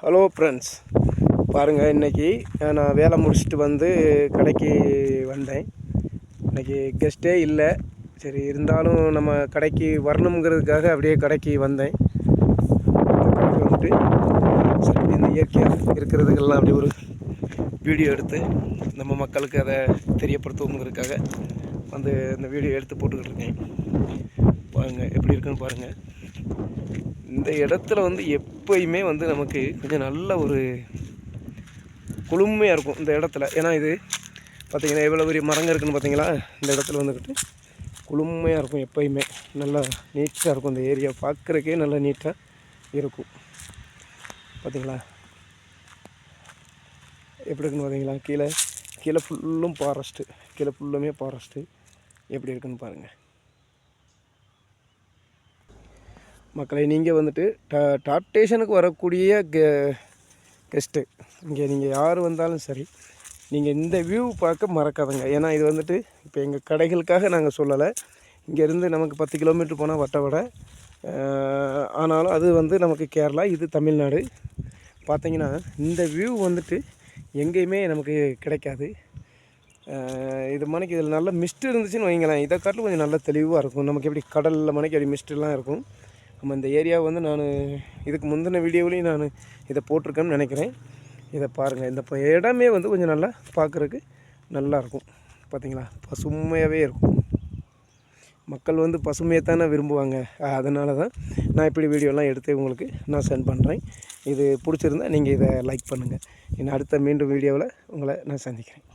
Hello friends, பாருங்கள். இன்றைக்கி நான் வேலை முடிச்சுட்டு வந்து கடைக்கு வந்தேன். இன்றைக்கி கெஸ்ட்டே இல்லை. சரி, இருந்தாலும் நம்ம கடைக்கு வரணுங்கிறதுக்காக அப்படியே கடைக்கு வந்தேன். வந்துட்டு சரி, இந்த இயற்கையாக இருக்கிறதுக்கெல்லாம் அப்படி ஒரு வீடியோ எடுத்து நம்ம மக்களுக்கு அதை தெரியப்படுத்துவோங்கிறதுக்காக வந்து இந்த வீடியோ எடுத்து போட்டுக்கிட்டு இருக்கேன். பாருங்கள் எப்படி இருக்குன்னு பாருங்கள். இந்த இடத்துல வந்து எப்போயுமே வந்து நமக்கு கொஞ்சம் நல்ல ஒரு குளுமையாக இருக்கும் இந்த இடத்துல. ஏன்னா இது பார்த்திங்கன்னா எவ்வளோ பெரிய மரங்கள் இருக்குதுன்னு பார்த்தீங்களா. இந்த இடத்துல வந்துக்கிட்டு குளுமையாக இருக்கும், எப்போயுமே நல்லா நீட்டாக இருக்கும். இந்த ஏரியா பார்க்குறக்கே நல்லா நீட்டாக இருக்கும். பார்த்திங்களா எப்படி இருக்குன்னு பார்த்தீங்களா. கீழே கீழே ஃபுல்லும் ஃபாரஸ்ட்டு, கீழே ஃபுல்லுமே ஃபாரஸ்ட்டு. எப்படி இருக்குன்னு பாருங்கள் மக்களை. நீங்கள் வந்துட்டு டாப் ஸ்டேஷனுக்கு வரக்கூடிய கெஸ்ட்டு இங்கே நீங்கள் யார் வந்தாலும் சரி, நீங்கள் இந்த வியூ பார்க்க மறக்காதுங்க. ஏன்னா இது வந்துட்டு இப்போ எங்கள் கடைகளுக்காக நாங்கள் சொல்லலை. இங்கேருந்து நமக்கு 10 கிலோமீட்டர் போனால் வட்டவடை, ஆனாலும் அது வந்து நமக்கு கேரளா, இது தமிழ்நாடு. பார்த்திங்கன்னா இந்த வியூ வந்துட்டு எங்கேயுமே நமக்கு கிடைக்காது. இது மணிக்கு இதில் நல்ல மிஸ்ட் இருந்துச்சுன்னு வைங்களேன், இதை காட்டிலும் கொஞ்சம் நல்லா தெளிவாக இருக்கும். நமக்கு எப்படி கடலில் மணிக்கு அப்படி மிஸ்டெல்லாம் இருக்கும். நம்ம இந்த ஏரியாவை வந்து நான் இதுக்கு முந்தின வீடியோவிலையும் நான் இதை போட்டிருக்கேன்னு நினைக்கிறேன். இதை பாருங்கள். இந்த இடமே வந்து கொஞ்சம் நல்லா பார்க்குறதுக்கு நல்லாயிருக்கும். பார்த்திங்களா, பசுமையாகவே இருக்கும். மக்கள் வந்து பசுமையைத்தானே விரும்புவாங்க. அதனால தான் நான் இப்படி வீடியோலாம் எடுத்து உங்களுக்கு நான் சென்ட் பண்ணுறேன். இது பிடிச்சிருந்தா நீங்கள் இதை லைக் பண்ணுங்கள். இன்னும் அடுத்த மீண்டும் வீடியோவில் உங்களை நான் சந்திக்கிறேன்.